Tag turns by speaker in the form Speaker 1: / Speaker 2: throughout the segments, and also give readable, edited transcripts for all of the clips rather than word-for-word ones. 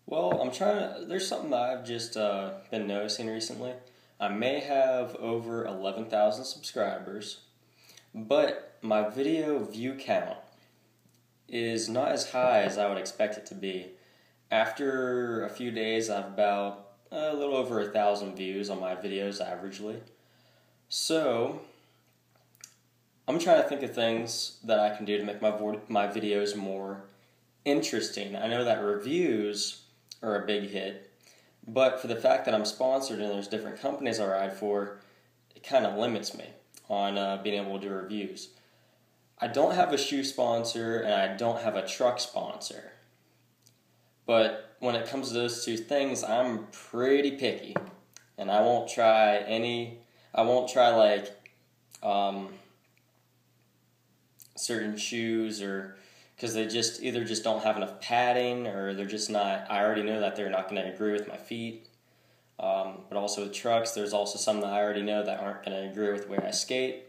Speaker 1: Well, there's something that I've just been noticing recently. I may have over 11,000 subscribers, but my video view count is not as high as I would expect it to be. After a few days, I have about a little over 1,000 views on my videos averagely. So, I'm trying to think of things that I can do to make my videos more interesting. I know that reviews are a big hit, but for the fact that I'm sponsored and there's different companies I ride for, it kind of limits me on being able to do reviews. I don't have a shoe sponsor and I don't have a truck sponsor, but when it comes to those two things, I'm pretty picky, and I won't try certain shoes, or because they either just don't have enough padding, or they're just not, I already know that they're not going to agree with my feet. But also with trucks, there's also some that I already know that aren't going to agree with the way I skate.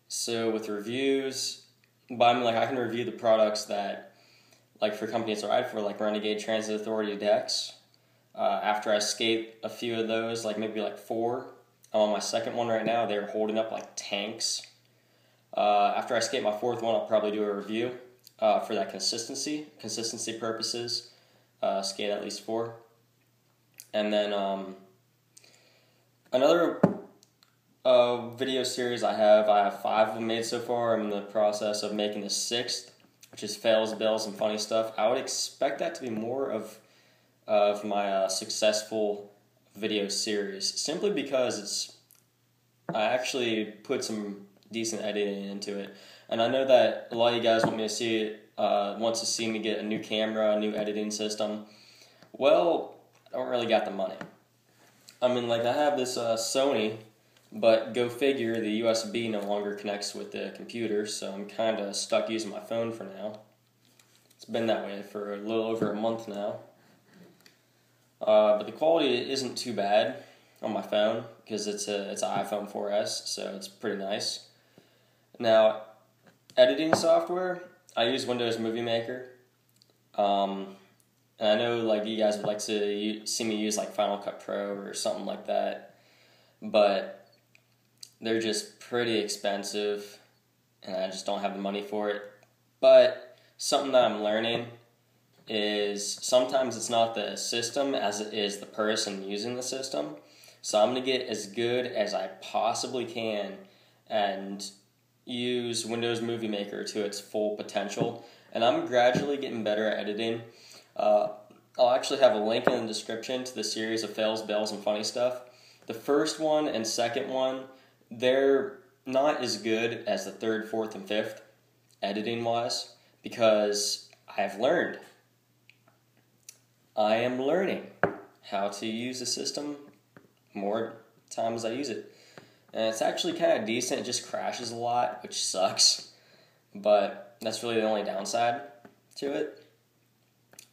Speaker 1: So with reviews, but I can review the products that, like for companies I ride for, like Renegade Transit Authority decks. After I skate a few of those, maybe 4, I'm on my second one right now, they're holding up like tanks. After I skate my fourth one, I'll probably do a review for that consistency purposes. Skate at least 4. And then another video series I have 5 of them made so far. I'm in the process of making the 6th, which is fails, bails, and funny stuff. I would expect that to be more of my successful video series, simply because I actually put some decent editing into it, and I know that a lot of you guys want to see me get a new camera, a new editing system. Well, I don't really got the money. I have this Sony, but go figure, the USB no longer connects with the computer, so I'm kind of stuck using my phone for now. It's been that way for a little over a month now. But the quality isn't too bad on my phone because it's an iPhone 4S, so it's pretty nice. Now, editing software, I use Windows Movie Maker. And I know you guys would like to see me use Final Cut Pro or something like that, but they're just pretty expensive and I just don't have the money for it. But something that I'm learning is sometimes it's not the system as it is the person using the system. So I'm going to get as good as I possibly can and use Windows Movie Maker to its full potential. And I'm gradually getting better at editing. I'll actually have a link in the description to the series of fails, bails, and funny stuff. The first one and second one, they're not as good as the third, fourth, and fifth, editing-wise, because I've learned. I am learning how to use the system more times I use it. And it's actually kind of decent. It just crashes a lot, which sucks. But that's really the only downside to it.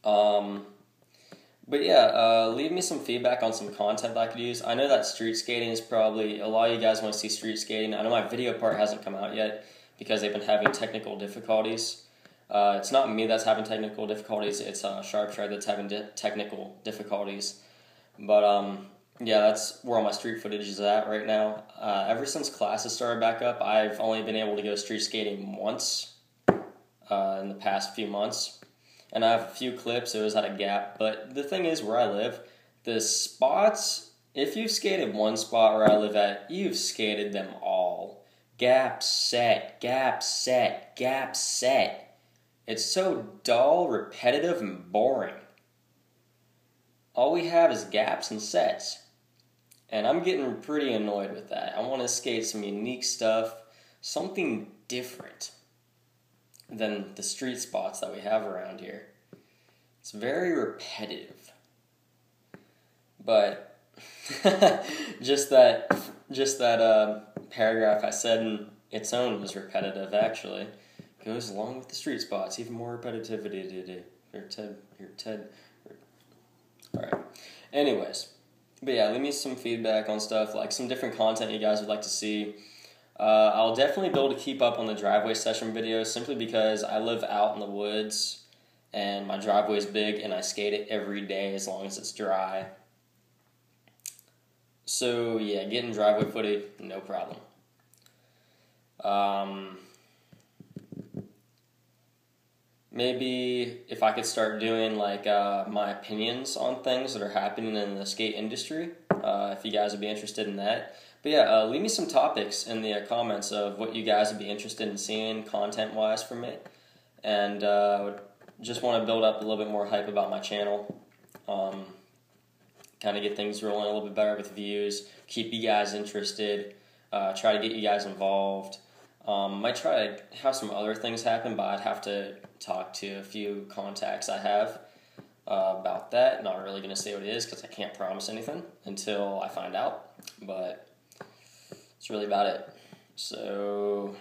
Speaker 1: But yeah, leave me some feedback on some content that I could use. I know that street skating is probably, a lot of you guys want to see street skating. I know my video part hasn't come out yet because they've been having technical difficulties. It's not me that's having technical difficulties, it's Sharpstride that's having technical difficulties. But yeah, that's where all my street footage is at right now. Ever since classes started back up, I've only been able to go street skating once in the past few months. And I have a few clips, it was at a Gap. But the thing is, where I live, the spots, if you've skated one spot where I live at, you've skated them all. Gap set, Gap set, Gap set. It's so dull, repetitive, and boring. All we have is gaps and sets. And I'm getting pretty annoyed with that. I want to skate some unique stuff, something different than the street spots that we have around here. It's very repetitive. But just that paragraph I said in its own was repetitive, actually. Goes along with the street spots, even more repetitivity. Alright. Anyways. But yeah, leave me some feedback on stuff, some different content you guys would like to see. I'll definitely be able to keep up on the driveway session videos simply because I live out in the woods and my driveway is big, and I skate it every day as long as it's dry. So yeah, getting driveway footage, no problem. Maybe if I could start doing like my opinions on things that are happening in the skate industry, if you guys would be interested in that. But yeah, leave me some topics in the comments of what you guys would be interested in seeing content-wise from me. And just want to build up a little bit more hype about my channel. Kind of get things rolling a little bit better with views, keep you guys interested, try to get you guys involved. Might try to have some other things happen, but I'd have to talk to a few contacts I have about that. Not really going to say what it is because I can't promise anything until I find out, but that's really about it. So